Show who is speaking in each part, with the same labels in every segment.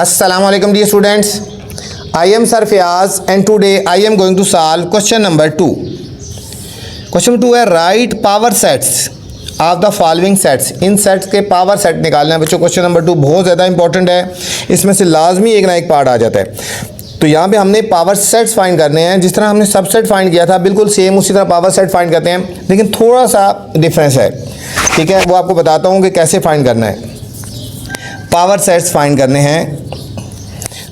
Speaker 1: Assalamu alaikum dear students. I am Sir Fayaz and today I am going to solve question number 2. Question 2 है write power sets of the following sets. In sets के power set निकालना है बच्चों. Question number 2 बहुत ज़्यादा important है. इसमें से लाजमी एक ना एक पार्ट आ जाता है. तो यहाँ पे हमने पावर सेट्स फाइंड करने हैं. जिस तरह हमने सबसेट फाइंड किया था बिल्कुल सेम उसी तरह पावर सेट फाइंड करते हैं, लेकिन थोड़ा सा डिफरेंस है. ठीक है, वो आपको बताता हूँ कि कैसे फाइंड करना है. पावर सेट्स फाइंड करने हैं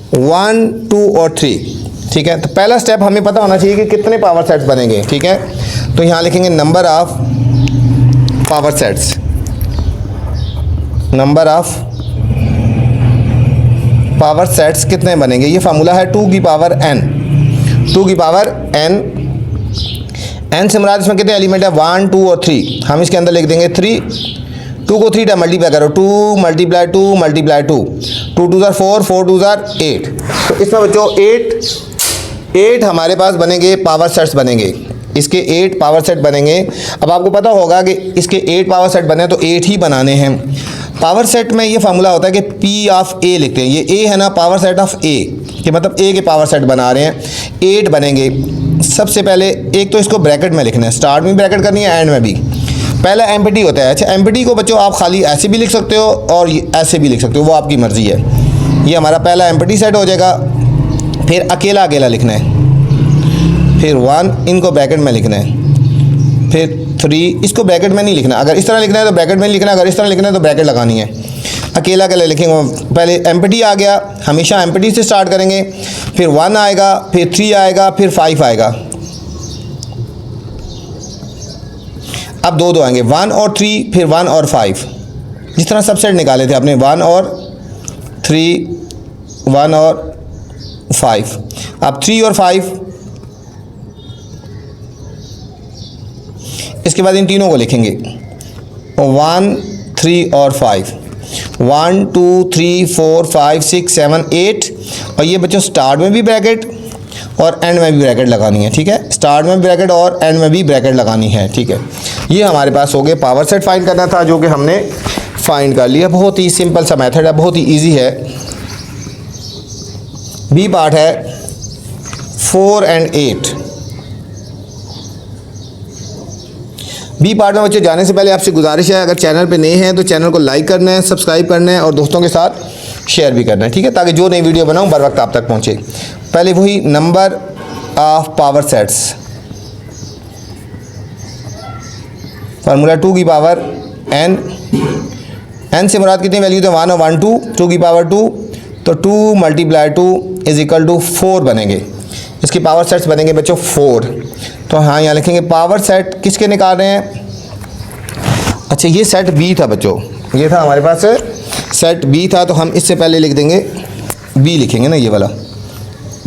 Speaker 1: 1, 2 और 3. ठीक है, तो पहला स्टेप हमें पता होना चाहिए कि कितने पावर सेट्स बनेंगे. ठीक है, तो यहाँ लिखेंगे number of power sets. Number of power sets कितने बनेंगे. ये फार्मूला है 2 की पावर n. 2 की पावर n. n से मुराद इसमें कितने एलिमेंट है 1, 2 और 3. हम इसके अंदर लिख देंगे 3. 2 को 3 टाइम मल्टीप्लाई करो. 2 मल्टीप्लाई 2 मल्टीप्लाई 2. 2 2 ज़ार 4, 4 2 ज़ार 8. तो इसमें बच्चों 8 हमारे पास बनेंगे पावर सेट्स बनेंगे. इसके 8 पावर सेट बनेंगे. अब आपको पता होगा कि इसके 8 पावर सेट बने तो 8 ही बनाने हैं. पावर सेट में ये फार्मूला होता है कि P ऑफ A लिखते हैं. ये A है ना, पावर सेट ऑफ A कि मतलब A के पावर सेट बना रहे हैं. 8 बनेंगे. सबसे पहले एक तो इसको ब्रैकेट में लिखना है. स्टार्ट में ब्रैकेट करनी है, एंड में भी. पहला एम्प्टी होता है. अच्छा, एम्प्टी को बच्चों आप खाली ऐसे भी लिख सकते हो और ऐसे भी लिख सकते हो, वो आपकी मर्ज़ी है. ये हमारा पहला एम्प्टी सेट हो जाएगा. फिर अकेला अकेला लिखना है. फिर 1 इनको ब्रैकेट में लिखना है. फिर 3 इसको ब्रैकेट में नहीं लिखना. अगर इस तरह लिखना है तो ब्रैकेट में लिखना है, अगर इस तरह लिखना है तो ब्रैकेट लगानी है. अकेला अकेला लिखेंगे. पहले एम्प्टी आ गया, हमेशा एम्प्टी से स्टार्ट करेंगे. फिर 1 आएगा, फिर 3 आएगा, फिर 5 आएगा. अब 2 आएंगे, 1 और 3, फिर 1 और 5. जिस तरह सबसेट निकाले थे आपने 1 और 3, 1 और 5. अब 3 और 5. इसके बाद इन तीनों को लिखेंगे 1, 3 और 5. 1 2 3 4 5 6 7 8. और ये बच्चों स्टार्ट में भी ब्रैकेट और एंड में भी ब्रैकेट लगानी है. ठीक है, स्टार्ट में ब्रैकेट और एंड में भी ब्रैकेट लगानी है. ठीक है, ये हमारे पास हो गए. पावर सेट फाइंड करना था जो कि हमने फाइंड कर लिया. बहुत ही सिंपल सा मेथड है, बहुत ही इजी है. बी पार्ट है 4 और 8. बी पार्ट में बच्चों जाने से पहले आपसे गुजारिश है, अगर चैनल पे नए हैं तो चैनल को लाइक करना है, सब्सक्राइब करना है और दोस्तों के साथ शेयर भी करना है. ठीक है, ताकि जो नई वीडियो बनाऊं बर वक्त आप तक पहुंचे. पहले वही number of power sets. Formula 2 की पावर n. n से मुराद कितनी वैल्यू थे 1 और 1 2. 2 की पावर 2 तो 2 मल्टीप्लाई 2 इज इक्वल टू 4 बनेंगे. इसकी पावर सेट्स बनेंगे बच्चों 4. तो हाँ, यहाँ लिखेंगे पावर सेट किसके निकाल रहे हैं. अच्छा, ये सेट B था बच्चों. ये था हमारे पास सेट B था, तो हम इससे पहले लिख देंगे B लिखेंगे ना, ये वाला.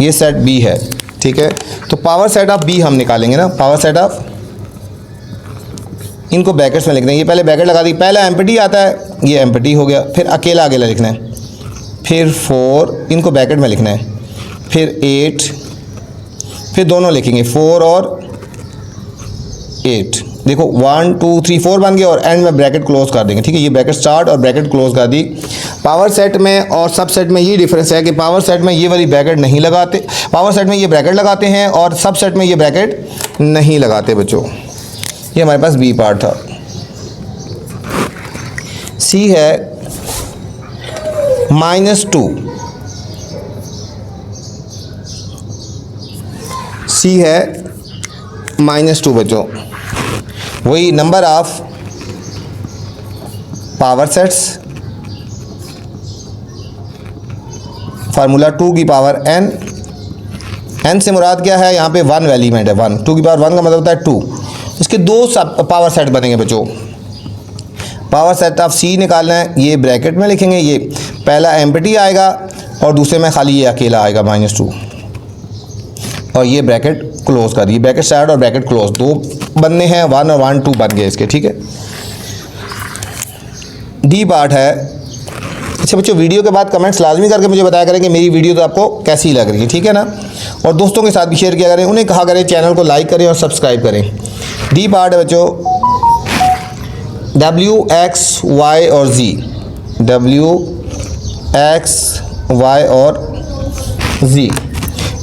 Speaker 1: ये सेट B है. ठीक है, तो पावर सेट ऑफ B हम निकालेंगे ना. पावर सेट ऑफ, इनको ब्रैकेट्स में लिख देंगे. ये पहले ब्रैकेट लगा दी. पहला एम्प्टी आता है, ये एम्प्टी हो गया. फिर अकेला अकेला लिखना है. फिर 4 इनको ब्रैकेट में लिखना है. फिर 8, फिर दोनों लिखेंगे 4 और 8. देखो 1 2 3 4 बन गए और एंड में ब्रैकेट क्लोज कर देंगे. ठीक है, ये ब्रैकेट स्टार्ट और ब्रैकेट क्लोज कर दी. पावर सेट में और सब सेट में ये डिफरेंस है कि पावर सेट में ये वाली ब्रैकेट नहीं लगाते. पावर सेट में ये ब्रैकेट लगाते हैं और सब सेट में ये ब्रैकेट नहीं लगाते बच्चों. ये हमारे पास बी पार्ट था. सी है -2. सी है -2 बच्चों. वही number of power sets. Formula 2 की पावर n. n से मुराद क्या है, यहाँ पे 1 एलिमेंट है. 1 2 की पावर 1 का मतलब होता है 2. इसके 2 पावर सेट बनेंगे बच्चों. पावर सेट ऑफ C निकालना है. ये ब्रैकेट में लिखेंगे. ये पहला एम्प्टी आएगा और दूसरे में खाली ये अकेला आएगा -2. और ये ब्रैकेट क्लोज कर दिए. ब्रैकेट स्टार्ट और ब्रैकेट क्लोज 2 बनने हैं. 1 और 1 2 बन गए इसके. ठीक है, डी पार्ट है. अच्छा बच्चों, वीडियो के बाद कमेंट्स लाजमी करके मुझे बताया करें कि मेरी वीडियो तो आपको कैसी लग रही है. ठीक है ना, और दोस्तों के साथ भी शेयर किया करें. उन्हें कहा करें चैनल को लाइक करें और सब्सक्राइब करें. डी पार्ट है बच्चों W, X, Y और Z. W, X, वाई और जी।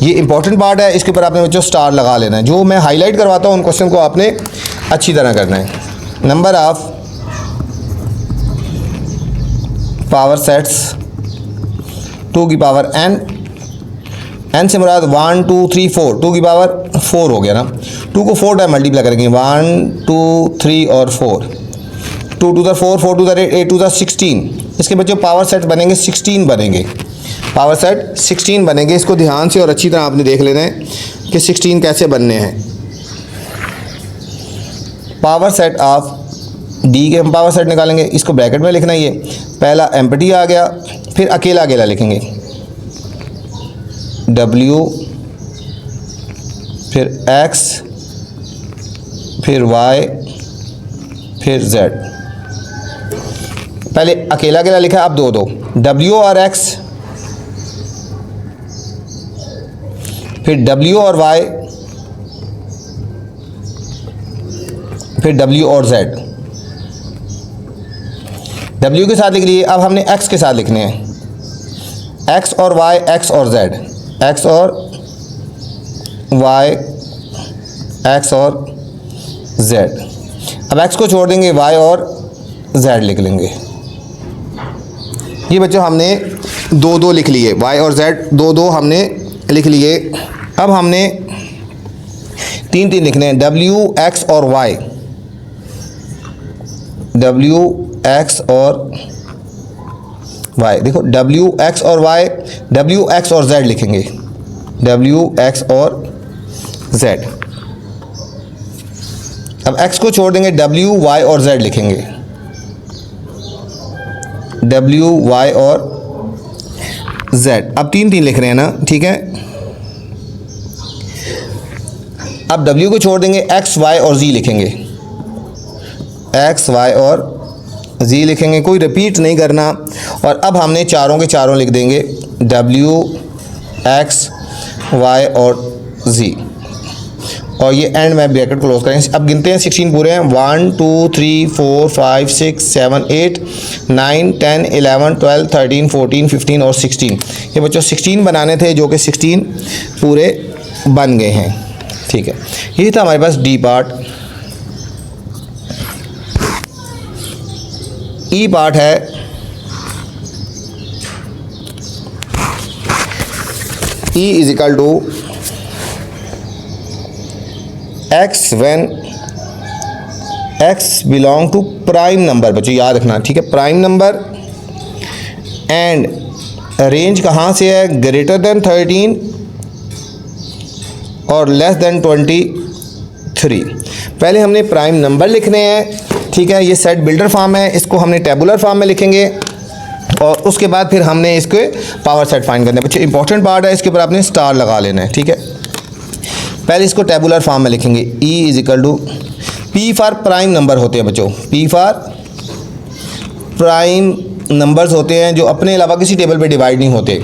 Speaker 1: ये इंपॉर्टेंट पार्ट है, इसके ऊपर आपने बच्चों स्टार लगा लेना है। जो मैं हाईलाइट करवाता हूँ उन क्वेश्चन को आपने अच्छी तरह करना है। Number of power sets two की पावर एन, एन से मुराद 1 2 3 4, टू की पावर 4 हो गया ना। 2 को 4 टाइम मल्टीप्लाई करेंगे, 1 2 3 और 4, 2 2 4, 4 2 8, 8 2 16। इसके बच्चों पावर सेट बनेंगे 16 बनेंगे, पावर सेट 16 बनेंगे। इसको ध्यान से और अच्छी तरह आपने देख लेना है कि 16 कैसे बनने हैं। पावर सेट ऑफ डी के हम पावर सेट निकालेंगे, इसको ब्रैकेट में लिखना है। ये पहला एम्प्टी आ गया, फिर अकेला अकेला लिखेंगे, W फिर X फिर Y फिर Z। पहले अकेला अकेला लिखा, अब दो दो, W और X फिर W और Y फिर W और Z। W के साथ लिख लिए, अब हमने X के साथ लिखने हैं, X और Y, X और Z, X और Y, X और Z। अब X को छोड़ देंगे, Y और Z लिख लेंगे। ये बच्चों हमने दो दो लिख लिए, Y और Z दो दो हमने लिख लिए। अब हमने तीन तीन लिखने हैं, W X और Y, W X और Y। देखो W X और Y, W X और Z लिखेंगे, W X और Z। अब X को छोड़ देंगे, W Y और Z लिखेंगे, W Y और Z। अब तीन तीन लिख रहे हैं ना, ठीक है। अब W को छोड़ देंगे, X Y और Z लिखेंगे, X Y और जी लिखेंगे, कोई रिपीट नहीं करना। और अब हमने चारों के चारों लिख देंगे, W X Y और Z। और ये एंड में ब्रैकेट क्लोज करेंगे। अब गिनते हैं, 16 पूरे हैं, 1 2 3 4 5 6 7 8 9 10 11 12 13 14 15 और 16। ये बच्चों 16 बनाने थे, जो कि 16 पूरे बन गए हैं, ठीक है। यही था हमारे पास डी पार्ट। ई पार्ट है, E is equal to x when x belong to prime number. बच्चों याद रखना, ठीक है, प्राइम नंबर। एंड रेंज कहाँ से है, ग्रेटर देन 13 और लेस देन 23। पहले हमने प्राइम नंबर लिखने हैं, ठीक है। ये सेट बिल्डर फॉर्म है, इसको हमने टेबुलर फॉर्म में लिखेंगे और उसके बाद फिर हमने इसके पावर सेट फाइंड करने। बच्चे इंपॉर्टेंट पार्ट है, इसके ऊपर आपने स्टार लगा लेना है, ठीक है। पहले इसको टेबुलर फॉर्म में लिखेंगे, E is equal to P for prime number होते हैं बच्चों, P फॉर प्राइम नंबर्स होते हैं जो अपने अलावा किसी टेबल पे डिवाइड नहीं होते।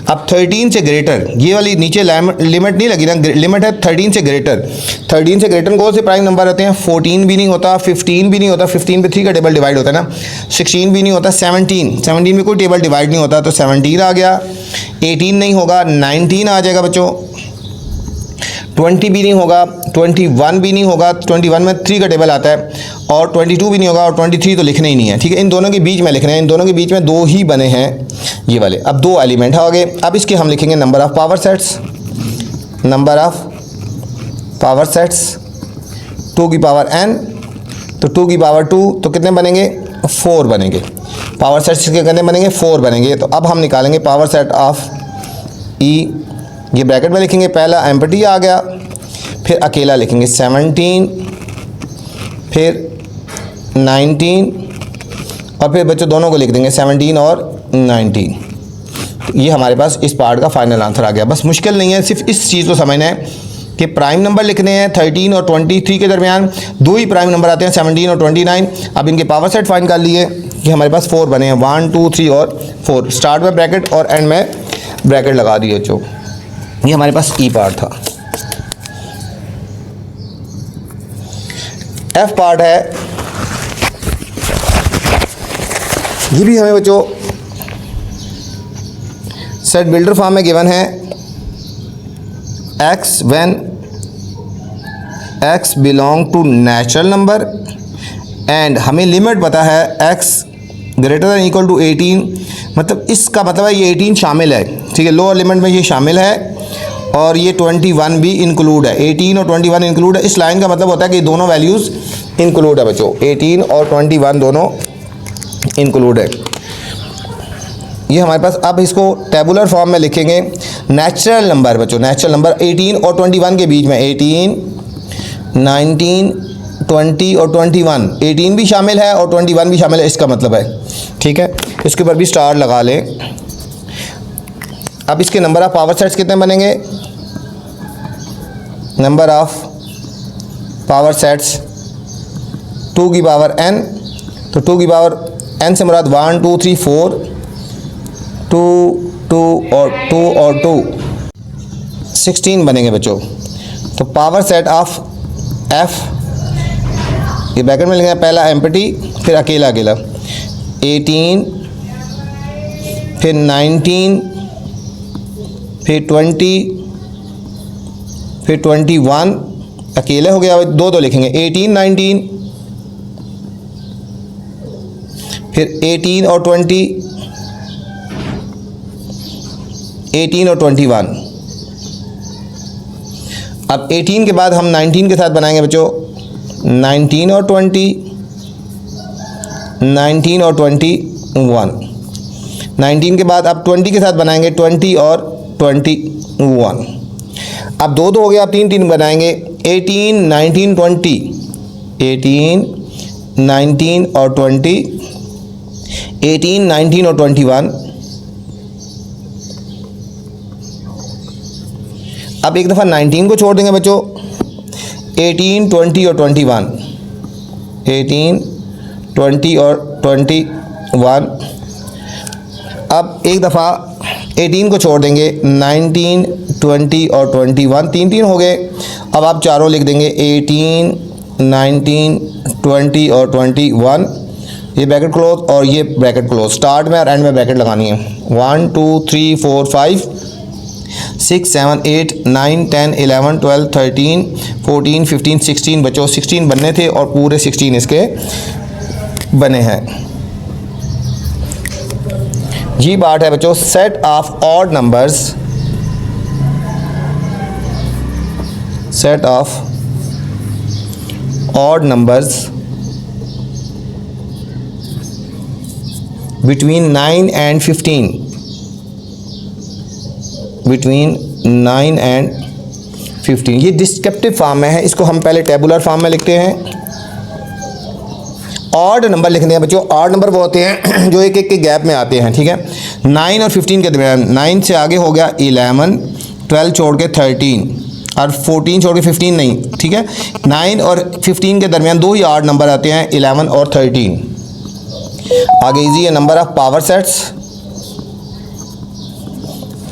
Speaker 1: अब 13 से ग्रेटर, ये वाली नीचे लिमिट नहीं लगी ना, लिमिट है 13 से ग्रेटर। 13 से ग्रेटर कौन से प्राइम नंबर होते हैं, 14 भी नहीं होता, 15 भी नहीं होता, 15 पे 3 का टेबल डिवाइड होता है ना, 16 भी नहीं होता, 17 में कोई टेबल डिवाइड नहीं होता, तो 17 आ गया। 18 नहीं होगा, 19 आ जाएगा बच्चों, 20 भी नहीं होगा, 21 भी नहीं होगा, 21 में 3 का टेबल आता है, और 22 भी नहीं होगा, और 23 तो लिखना ही नहीं है, ठीक है। इन दोनों के बीच में लिखना है, इन दोनों के बीच में दो ही बने हैं ये वाले। अब दो एलिमेंट हो गए। अब इसके हम लिखेंगे number of power sets, number of power sets 2 की पावर n, तो 2 की पावर 2 तो कितने बनेंगे, 4 बनेंगे। पावर सेट्स के कितने बनेंगे, 4 बनेंगे। तो अब हम निकालेंगे पावर सेट ऑफ E, ये ब्रैकेट में लिखेंगे, पहला एम्प्टी आ गया, फिर अकेला लिखेंगे 17, फिर 19 और फिर बच्चों दोनों को लिख देंगे 17 और 19। ये हमारे पास इस पार्ट का फाइनल आंसर आ गया। बस मुश्किल नहीं है, सिर्फ इस चीज़ को समझना है कि प्राइम नंबर लिखने हैं। 13 और 23 के दरमियान दो ही प्राइम नंबर आते हैं, 17 और 29। अब इनके पावर सेट फाइंड कर लिए कि हमारे पास 4 बने हैं, 1 2 3 और 4। स्टार्ट में ब्रैकेट और एंड में ब्रैकेट लगा दिए बच्चों। ये हमारे पास ई पार्ट था। एफ पार्ट है, ये भी हमें बच्चों सेट बिल्डर फॉर्म में गिवन है x when x belong to natural number and हमें लिमिट पता है x greater than equal to 18, मतलब इसका मतलब है ये 18 शामिल है, ठीक है, लोअर लिमिट में ये शामिल है और ये 21 भी इंक्लूड है, 18 और 21 इंक्लूड है। इस लाइन का मतलब होता है कि दोनों वैल्यूज़ इंक्लूड है बच्चों, 18 और 21 दोनों इंक्लूड है। ये हमारे पास, अब इसको टेबुलर फॉर्म में लिखेंगे नेचुरल नंबर बच्चों, नेचुरल नंबर 18 और 21 के बीच में 18, 19, 20 और 21, 18 भी शामिल है और 21 भी शामिल है, इसका मतलब है, ठीक है। इसके ऊपर भी स्टार लगा लें। अब इसके नंबर ऑफ पावर सेट्स कितने बनेंगे, नंबर ऑफ पावर सेट्स 2 की पावर n, तो 2 की पावर n से मुराद 1 2 3 4, 2 2 और 2 और 2 16 बनेंगे बच्चों। तो पावर सेट ऑफ f, ये ब्रैकेट में लिखेंगे पहला एम्प्टी फिर अकेला अकेला, 18 फिर 19 फिर 20 फिर 21 अकेले हो गया, दो दो लिखेंगे 18 19 फिर 18 और 20, 18 और 21। अब 18 के बाद हम 19 के साथ बनाएंगे बच्चों 19 और 20, 19 और 21। 19 के बाद अब 20 के साथ बनाएंगे 20 और 21। अब दो दो हो गया, अब 3 3 बनाएंगे 18 19 20, 18 19 और 20, 18 19 और 21। अब एक दफ़ा 19 को छोड़ देंगे बच्चों, 18 20 और 21, 18 20 और 21। अब एक दफ़ा 18 को छोड़ देंगे, 19 20 और 21, 3 3 हो गए। अब आप चारों लिख देंगे 18 19 20 और 21, ये ब्रैकेट क्लोज और ये ब्रैकेट क्लोज, स्टार्ट में और एंड में ब्रैकेट लगानी है। 1 2 3 4 5 6 7 8 9 10 11 12 13 14 15 16 बच्चों 16 बनने थे और पूरे 16 इसके बने हैं। जी बात है बच्चों set of odd numbers, set of odd numbers between 9 and 15, between 9 and 15। ये डिस्क्रिप्टिव फॉर्म में है, इसको हम पहले टेबुलर फॉर्म में लिखते हैं। ऑड नंबर लिखते हैं बच्चों, ऑड नंबर वो होते हैं जो एक एक के गैप में आते हैं, ठीक है। 9 और 15 के दरमियान, 9 से आगे हो गया 11, 12 छोड़ के 13 और 14 छोड़ के 15 नहीं, ठीक है। 9 और 15 के दरमियान दो ही ऑड नंबर आते हैं, 11 और 13। आगे इजी है नंबर ऑफ पावर सेट्स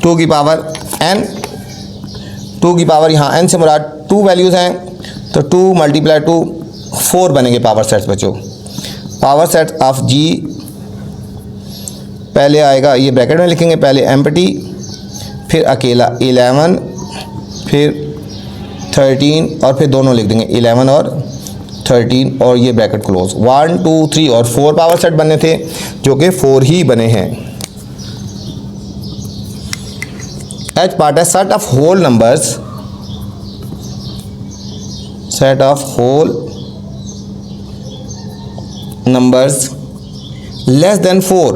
Speaker 1: 2 की पावर n, 2 की पावर यहाँ n से मुराद 2 वैल्यूज़ हैं, तो 2 मल्टीप्लाई 2 4 बनेंगे पावर सेट्स बच्चों। पावर सेट ऑफ g पहले आएगा, ये ब्रैकेट में लिखेंगे पहले एम्प्टी फिर अकेला 11 फिर 13 और फिर दोनों लिख देंगे 11 और 13 और ये ब्रैकेट क्लोज। 1 2 3 और 4 पावर सेट बनने थे जो कि 4 ही बने हैं। एच पार्ट है set of whole numbers, set of whole numbers less than 4,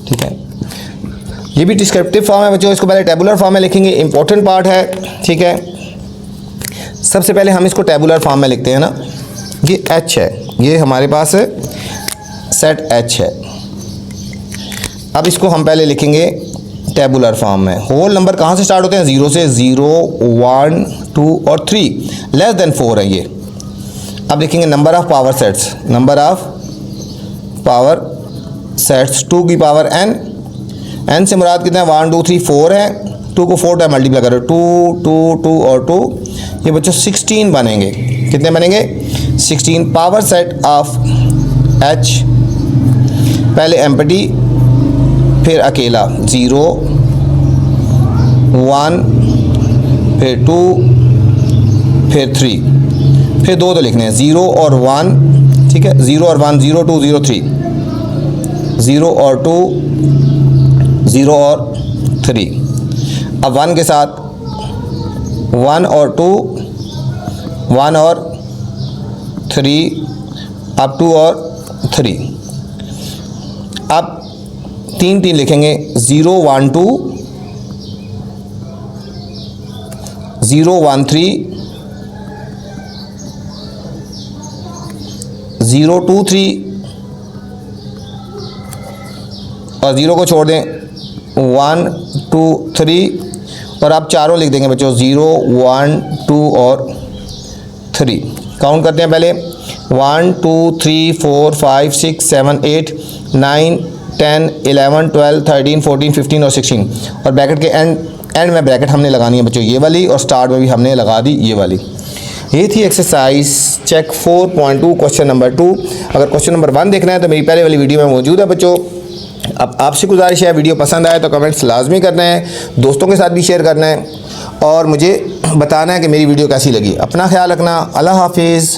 Speaker 1: ठीक है। ये भी डिस्क्रिप्टिव फॉर्म है बच्चों, इसको पहले टेबुलर फॉर्म में लिखेंगे, इंपॉर्टेंट पार्ट है, ठीक है। सबसे पहले हम इसको टेबुलर फॉर्म में लिखते हैं ना, ये एच है, ये हमारे पास है सेट एच है। अब इसको हम पहले लिखेंगे टेबुलर फॉर्म में। होल नंबर कहाँ से स्टार्ट होते हैं, 0 से, 0 1 2 और 3 लेस देन 4 है ये। अब लिखेंगे number of power sets, number of power sets 2 की पावर n, n से मुराद कितने हैं 1 2 3 4 है, 2 को 4 टाइम मल्टीप्लाई करो 2 2 2 और 2, ये बच्चों 16 बनेंगे। कितने बनेंगे 16। पावर सेट ऑफ h पहले एम्प्टी फिर अकेला 0 1, फिर 2, फिर 3, फिर 2 तो लिखने हैं 0 और 1, ठीक है, 0 और 1, 0 2 0 3, 0 और 2, 0 और 3। अब 1 के साथ 1 और 2, 1 और 3, अब 2 और 3। अब 3 3 लिखेंगे 0 1 2, 0 1 3, 0 2 3 और 0 को छोड़ दें 1 2 3 और आप चारों लिख देंगे बच्चों 0 1 2 और 3। काउंट करते हैं पहले 1 2 3 4 5 6 7 8 9 10 11 12 13 14 15 और 16 और ब्रैकेट के एंड में ब्रैकेट हमने लगानी है बच्चों ये वाली और स्टार्ट में भी हमने लगा दी ये वाली। ये थी एक्सरसाइज चेक 4.2 क्वेश्चन नंबर 2। अगर क्वेश्चन नंबर 1 देखना है तो मेरी पहले वाली वीडियो में मौजूद है बच्चों। अब आपसे गुजारिश है वीडियो पसंद आए तो कमेंट्स लाजमी करना है, दोस्तों के साथ भी शेयर करना है और मुझे बताना है कि मेरी वीडियो कैसी लगी। अपना ख्याल रखना। अल्लाह हाफिज़।